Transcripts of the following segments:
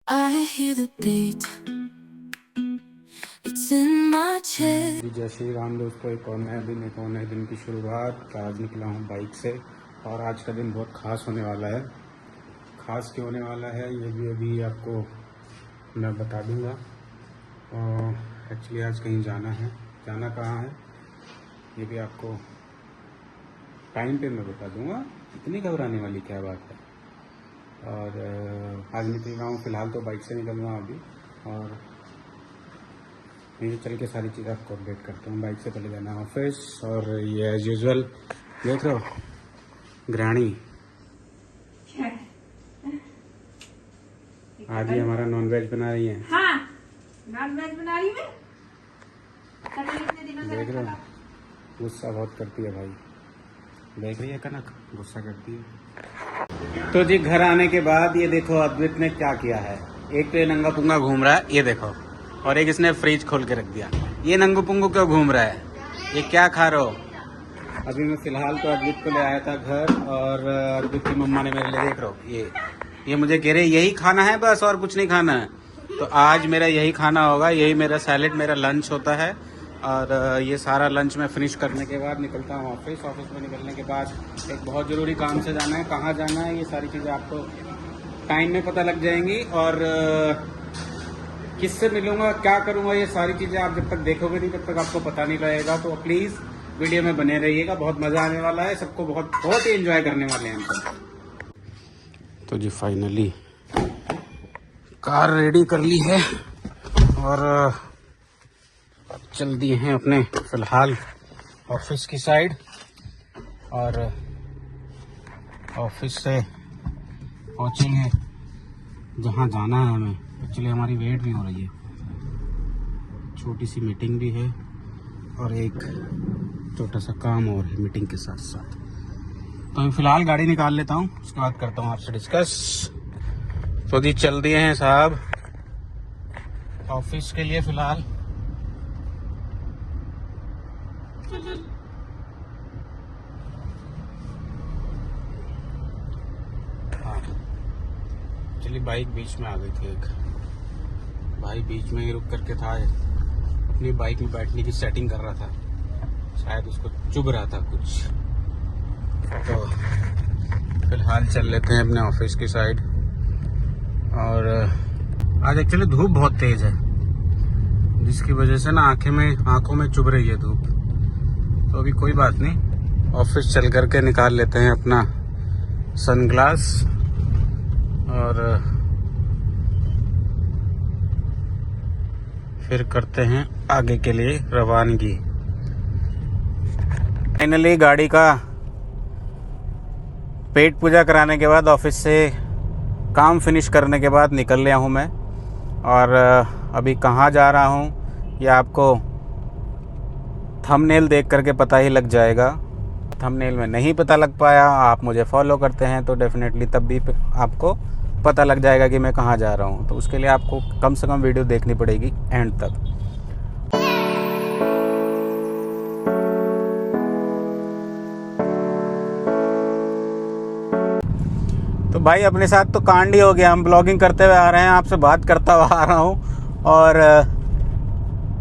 I hear the beat. It's in my chest. जय श्री राम दोस्तों, एक और नए दिन की शुरुआत। आज निकला हूँ बाइक से और आज का दिन बहुत ख़ास होने वाला है। ख़ास क्यों होने वाला है ये भी अभी आपको मैं बता दूँगा। एक्चुअली आज कहीं जाना है, जाना कहाँ है ये भी आपको टाइम पे मैं बता दूँगा। इतनी घबराने वाली क्या बात है। और आज निकल रहा हूँ, फ़िलहाल तो बाइक से निकल रहा हूँ अभी, और नीचे चल के सारी चीज़ आपको अपडेट करता हूँ। बाइक से पहले जाना है ऑफिस, और ये एज यूजल देख रहे हो ग्राणी आज ही हमारा नॉनवेज बना रही है। हाँ, नॉनवेज बना रही मैं। इतने दिनों से देख रहे हो, गुस्सा बहुत करती है भाई। देख रही है कनक, गुस्सा करती है। तो जी घर आने के बाद ये देखो अद्वित ने क्या किया है। एक तो ये नंगा पुंगा घूम रहा है, ये देखो, और एक इसने फ्रिज खोल के रख दिया। ये नंगू पुंगू क्यों घूम रहा है, ये क्या खा रहे हो। अभी मैं फिलहाल तो अद्वित को ले आया था घर, और अद्वित की मम्मा ने मेरे लिए देख रहे हो ये मुझे कह रहे यही खाना है बस और कुछ नहीं खाना है। तो आज मेरा यही खाना होगा, यही मेरा सैलेड मेरा लंच होता है। और ये सारा लंच मैं फिनिश करने के बाद निकलता हूँ ऑफिस। ऑफिस में निकलने के बाद एक बहुत ज़रूरी काम से जाना है। कहाँ जाना है ये सारी चीज़ें आपको टाइम में पता लग जाएंगी, और किससे मिलूंगा क्या करूंगा ये सारी चीज़ें आप जब तक देखोगे नहीं तब तक आपको पता नहीं लगेगा। तो प्लीज़ वीडियो में बने रहिएगा, बहुत मज़ा आने वाला है, सबको बहुत ही एंजॉय करने वाले हैं हम सब। तो जी फाइनली कार रेडी कर ली है और चल दिए हैं अपने फिलहाल ऑफिस की साइड। और ऑफिस से पहुंचेंगे जहां जाना है हमें। एक्चुअली हमारी वेट भी हो रही है, छोटी सी मीटिंग भी है और एक छोटा सा काम और है मीटिंग के साथ साथ। तो मैं फिलहाल गाड़ी निकाल लेता हूँ, उसके बाद करता हूँ आपसे डिस्कस। तो जी चल दिए हैं साहब ऑफिस के लिए फिलहाल। एक्चुअली बाइक बीच में आ गई थी, एक भाई बीच में ही रुक करके था, अपनी बाइक में बैठने की सेटिंग कर रहा था, शायद उसको चुभ रहा था कुछ। तो फिलहाल चल लेते हैं अपने ऑफिस की साइड। और आज एक्चुअली धूप बहुत तेज है, जिसकी वजह से ना आंखों में चुभ रही है धूप। तो अभी कोई बात नहीं, ऑफिस चल करके निकाल लेते हैं अपना सनग्लास और फिर करते हैं आगे के लिए रवानगी। फाइनली गाड़ी का पेट पूजा कराने के बाद, ऑफिस से काम फिनिश करने के बाद निकल लिया हूँ मैं। और अभी कहाँ जा रहा हूँ ये आपको थंबनेल देख करके पता ही लग जाएगा। थंबनेल में नहीं पता लग पाया, आप मुझे फॉलो करते हैं तो डेफिनेटली तब भी आपको पता लग जाएगा कि मैं कहाँ जा रहा हूँ। तो उसके लिए आपको कम से कम वीडियो देखनी पड़ेगी एंड तक। तो भाई अपने साथ तो कांड ही हो गया। हम ब्लॉगिंग करते हुए आ रहे हैं, आपसे बात करता हुआ आ रहा हूँ, और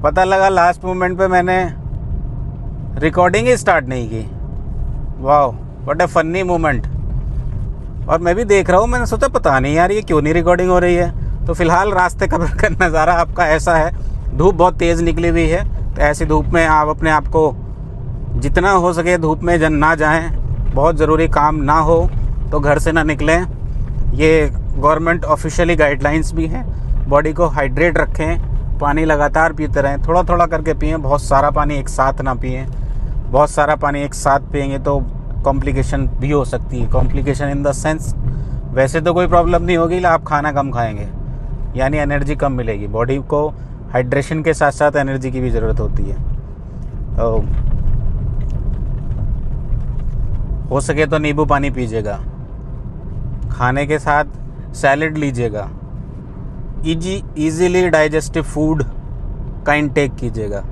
पता लगा लास्ट मोमेंट पे मैंने रिकॉर्डिंग ही स्टार्ट नहीं की। वाह व्हाट ए फनी मोमेंट। और मैं भी देख रहा हूँ, मैंने सोचा पता नहीं यार ये क्यों नहीं रिकॉर्डिंग हो रही है। तो फिलहाल रास्ते का नज़ारा आपका ऐसा है, धूप बहुत तेज़ निकली हुई है। तो ऐसी धूप में आप अपने आप को जितना हो सके धूप में ना जाएं। बहुत ज़रूरी काम ना हो तो घर से ना निकलें। ये गवर्नमेंट ऑफिशियली गाइडलाइंस भी हैं। बॉडी को हाइड्रेट रखें, पानी लगातार पीते रहें, थोड़ा थोड़ा करके पिएँ, बहुत सारा पानी एक साथ ना पिएँ। बहुत सारा पानी एक साथ पिएंगे तो कॉम्प्लिकेशन भी हो सकती है। कॉम्प्लिकेशन इन द सेंस, वैसे तो कोई प्रॉब्लम नहीं होगी, आप खाना कम खाएंगे यानी एनर्जी कम मिलेगी। बॉडी को हाइड्रेशन के साथ साथ एनर्जी की भी ज़रूरत होती है। तो हो सके तो नींबू पानी पीजिएगा, खाने के साथ सैलेड लीजिएगा, इजीली डाइजेस्टिव फूड का इंटेक कीजिएगा।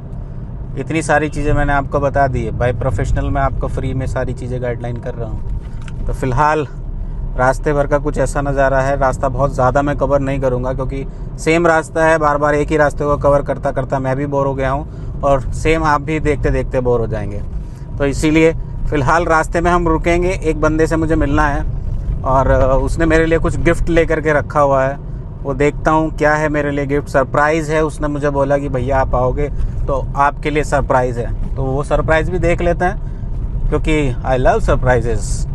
इतनी सारी चीज़ें मैंने आपको बता दी है। बाय प्रोफेशनल मैं आपको फ्री में सारी चीज़ें गाइडलाइन कर रहा हूँ। तो फ़िलहाल रास्ते भर का कुछ ऐसा नज़ारा है। रास्ता बहुत ज़्यादा मैं कवर नहीं करूँगा क्योंकि सेम रास्ता है, बार बार एक ही रास्ते को कवर करता करता मैं भी बोर हो गया हूँ और सेम आप भी देखते देखते बोर हो जाएंगे। तो इसीलिए फ़िलहाल रास्ते में हम रुकेंगे। एक बंदे से मुझे मिलना है और उसने मेरे लिए कुछ गिफ्ट ले करके रखा हुआ है, वो देखता हूँ क्या है मेरे लिए गिफ्ट। सरप्राइज़ है, उसने मुझे बोला कि भैया आप आओगे तो आपके लिए सरप्राइज़ है, तो वो सरप्राइज़ भी देख लेते हैं क्योंकि आई लव सरप्राइजेस।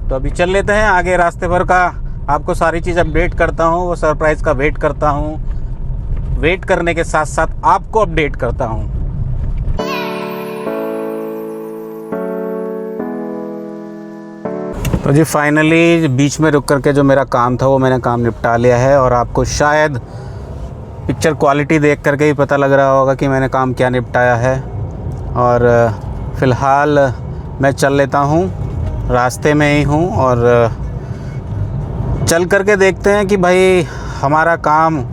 तो अभी चल लेते हैं आगे। रास्ते भर का आपको सारी चीज़ अपडेट करता हूँ, वो सरप्राइज़ का वेट करता हूँ, वेट करने के साथ साथ आपको अपडेट करता हूँ। तो जी फाइनली बीच में रुक करके जो मेरा काम था वो मैंने काम निपटा लिया है और आपको शायद पिक्चर क्वालिटी देख करके ही पता लग रहा होगा कि मैंने काम क्या निपटाया है। और फ़िलहाल मैं चल लेता हूँ, रास्ते में ही हूँ और चल करके देखते हैं कि भाई हमारा काम,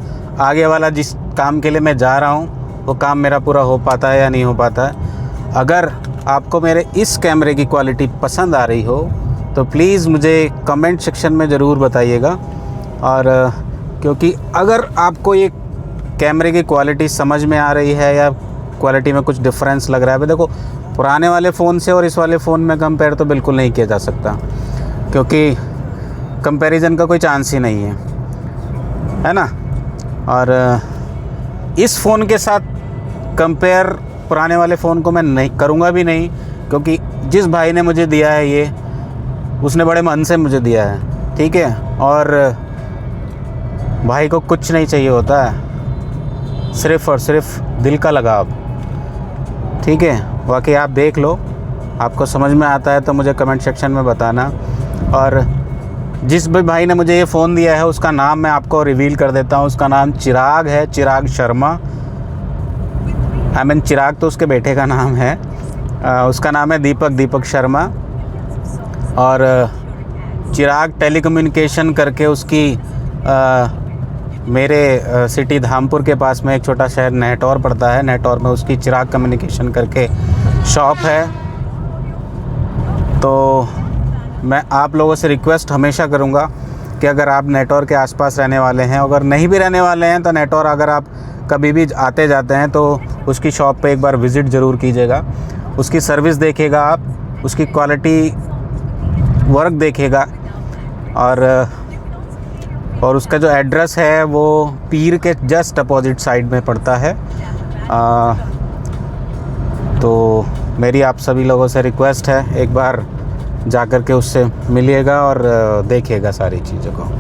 आगे वाला जिस काम के लिए मैं जा रहा हूँ वो काम मेरा पूरा हो पाता है या नहीं हो पाता है। अगर आपको मेरे इस कैमरे की क्वालिटी पसंद आ रही हो तो प्लीज़ मुझे कमेंट सेक्शन में ज़रूर बताइएगा। और क्योंकि अगर आपको ये कैमरे की क्वालिटी समझ में आ रही है या क्वालिटी में कुछ डिफरेंस लग रहा है, देखो पुराने वाले फ़ोन से और इस वाले फ़ोन में कंपेयर तो बिल्कुल नहीं किया जा सकता क्योंकि कंपैरिजन का कोई चांस ही नहीं है ना। और इस फ़ोन के साथ कंपेयर पुराने वाले फ़ोन को मैं नहीं करूँगा भी नहीं, क्योंकि जिस भाई ने मुझे दिया है ये, उसने बड़े मन से मुझे दिया है, ठीक है। और भाई को कुछ नहीं चाहिए होता है, सिर्फ़ और सिर्फ दिल का लगाव, ठीक है। बाकी आप देख लो, आपको समझ में आता है तो मुझे कमेंट सेक्शन में बताना। और जिस भी भाई ने मुझे ये फ़ोन दिया है उसका नाम मैं आपको रिवील कर देता हूँ। उसका नाम चिराग है, चिराग शर्मा। चिराग तो उसके बेटे का नाम है, उसका नाम है दीपक शर्मा। और चिराग टेलीकम्युनिकेशन करके उसकी मेरे सिटी धामपुर के पास में एक छोटा शहर नेटौर पड़ता है, नेटौर में उसकी चिराग कम्युनिकेशन करके शॉप है। तो मैं आप लोगों से रिक्वेस्ट हमेशा करूँगा कि अगर आप नेटौर के आसपास रहने वाले हैं, अगर नहीं भी रहने वाले हैं तो नेटौर अगर आप कभी भी आते जाते हैं तो उसकी शॉप पे एक बार विज़िट ज़रूर कीजिएगा। उसकी सर्विस देखिएगा आप, उसकी क्वालिटी वर्क देखिएगा। और उसका जो एड्रेस है वो पीर के जस्ट अपोजिट साइड में पड़ता है। तो मेरी आप सभी लोगों से रिक्वेस्ट है, एक बार जा कर के उससे मिलिएगा और देखिएगा सारी चीज़ों को।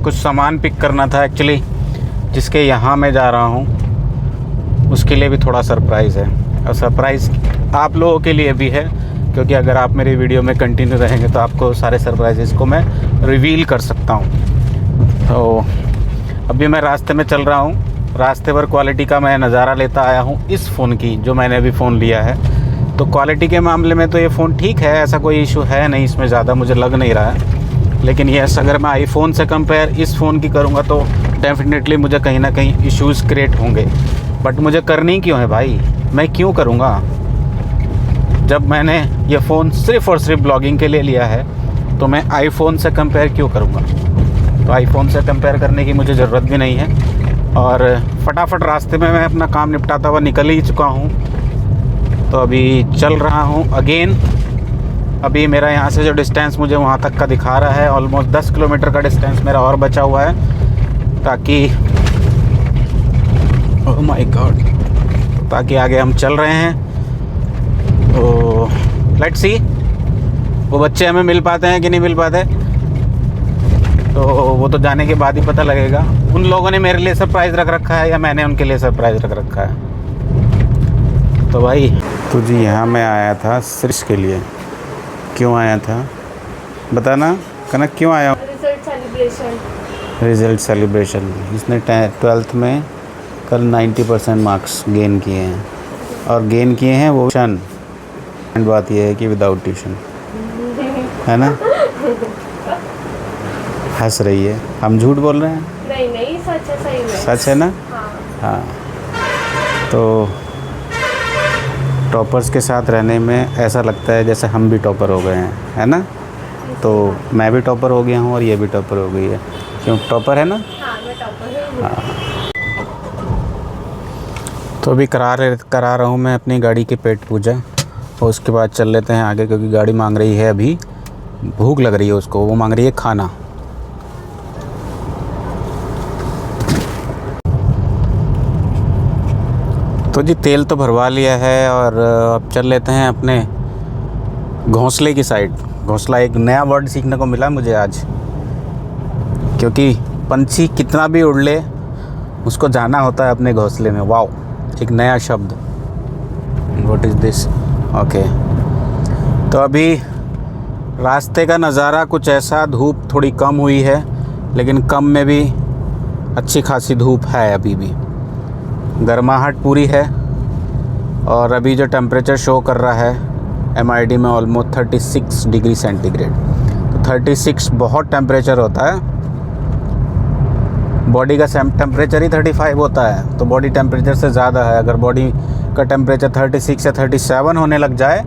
कुछ सामान पिक करना था एक्चुअली, जिसके यहाँ मैं जा रहा हूँ उसके लिए भी थोड़ा सरप्राइज़ है। और सरप्राइज़ आप लोगों के लिए भी है, क्योंकि अगर आप मेरी वीडियो में कंटिन्यू रहेंगे तो आपको सारे सरप्राइजेस को मैं रिवील कर सकता हूँ। तो अभी मैं रास्ते में चल रहा हूँ, रास्ते भर क्वालिटी का मैं नज़ारा लेता आया हूँ इस फ़ोन की, जो मैंने अभी फ़ोन लिया है। तो क्वालिटी के मामले में तो ये फ़ोन ठीक है, ऐसा कोई इशू है नहीं इसमें, ज़्यादा मुझे लग नहीं रहा है। लेकिन यस, अगर मैं आईफोन से कंपेयर इस फ़ोन की करूँगा तो डेफिनेटली मुझे कहीं ना कहीं इश्यूज़ क्रिएट होंगे। बट मुझे करनी क्यों है भाई, मैं क्यों करूँगा जब मैंने ये फ़ोन सिर्फ़ और सिर्फ ब्लॉगिंग के लिए लिया है, तो मैं आईफोन से कंपेयर क्यों करूँगा। तो आईफोन से कंपेयर करने की मुझे ज़रूरत भी नहीं है। और फटाफट रास्ते में मैं अपना काम निपटाता हुआ निकल ही चुका हूँ। तो अभी चल रहा हूँ अगेन। अभी मेरा यहाँ से जो डिस्टेंस मुझे वहाँ तक का दिखा रहा है, ऑलमोस्ट 10 किलोमीटर का डिस्टेंस मेरा और बचा हुआ है, ताकि ओह माय गॉड, ताकि आगे हम चल रहे हैं। तो लेट्स सी वो बच्चे हमें मिल पाते हैं कि नहीं मिल पाते, तो वो तो जाने के बाद ही पता लगेगा। उन लोगों ने मेरे लिए सरप्राइज़ रख रखा है या मैंने उनके लिए सरप्राइज़ रख रखा है। तो भाई तो जी यहाँ मैं आया था सिर्फ के लिए। क्यों आया था बताना कनक, क्यों आया? Result celebration. इसने 12th में कल 90% मार्क्स गेन किए हैं, और गेन किए हैं वो ट्यूशन। एंड बात यह है कि विदाउट ट्यूशन, है ना। हंस रही है, हम झूठ बोल रहे हैं? नहीं सच है, सही में। सच है ना? हाँ। हाँ। तो टॉपर्स के साथ रहने में ऐसा लगता है जैसे हम भी टॉपर हो गए हैं, है ना? तो मैं भी टॉपर हो गया हूँ और ये भी टॉपर हो गई है। क्यों, टॉपर है ना? हाँ, मैं टॉपर हूँ। हाँ। तो अभी करा रहा हूँ मैं अपनी गाड़ी की पेट पूजा, और उसके बाद चल लेते हैं आगे, क्योंकि गाड़ी मांग रही है, अभी भूख लग रही है उसको, वो मांग रही है खाना। तो जी तेल तो भरवा लिया है, और अब चल लेते हैं अपने घोंसले की साइड। घोंसला एक नया वर्ड सीखने को मिला मुझे आज, क्योंकि पंछी कितना भी उड़ ले उसको जाना होता है अपने घोंसले में। वाओ, एक नया शब्द। What is this? ओके। तो अभी रास्ते का नज़ारा कुछ ऐसा, धूप थोड़ी कम हुई है, लेकिन कम में भी अच्छी खासी धूप है, अभी भी गर्माहट पूरी है। और अभी जो टेम्परेचर शो कर रहा है MID में ऑलमोस्ट 36 डिग्री सेंटीग्रेड। तो 36 बहुत टेम्परेचर होता है। बॉडी का टेम्परेचर ही 35 होता है, तो बॉडी टेम्परेचर से ज़्यादा है। अगर बॉडी का टेम्परेचर 36 या 37 होने लग जाए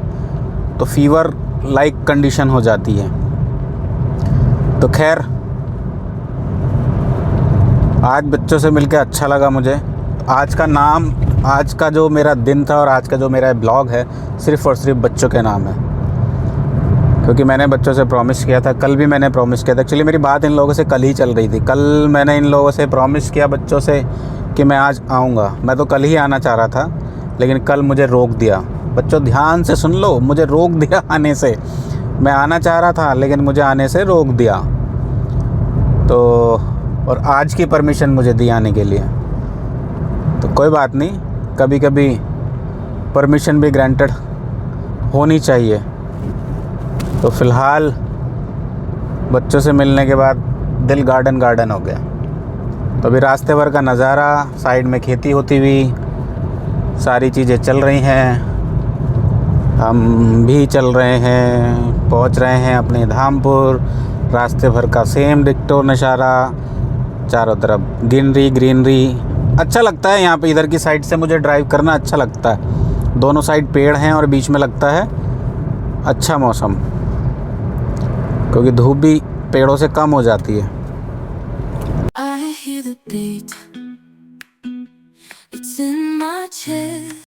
तो फीवर लाइक कंडीशन हो जाती है। तो खैर, आज बच्चों से मिलकर अच्छा लगा मुझे। आज का जो मेरा दिन था और आज का जो मेरा ब्लॉग है, सिर्फ़ और सिर्फ बच्चों के नाम है, क्योंकि मैंने बच्चों से प्रॉमिस किया था। कल भी मैंने प्रॉमिस किया था। एक्चुअली मेरी बात इन लोगों से कल ही चल रही थी। कल मैंने इन लोगों से प्रॉमिस किया, बच्चों से, कि मैं आज आऊँगा। मैं तो कल ही आना चाह रहा था, लेकिन कल मुझे रोक दिया। बच्चों ध्यान से सुन लो, मुझे रोक दिया आने से। मैं आना चाह रहा था, लेकिन मुझे आने से रोक दिया। तो और आज की परमिशन मुझे दी आने के लिए। तो कोई बात नहीं, कभी कभी परमिशन भी ग्रांटेड होनी चाहिए। तो फ़िलहाल बच्चों से मिलने के बाद दिल गार्डन हो गया। तो अभी रास्ते भर का नज़ारा, साइड में खेती होती हुई, सारी चीज़ें चल रही हैं, हम भी चल रहे हैं, पहुंच रहे हैं अपने धामपुर। रास्ते भर का सेम डिक्टो नज़ारा, चारों तरफ ग्रीनरी। अच्छा लगता है यहाँ पे। इधर की साइड से मुझे ड्राइव करना अच्छा लगता है। दोनों साइड पेड़ हैं और बीच में लगता है अच्छा मौसम, क्योंकि धूप भी पेड़ों से कम हो जाती है।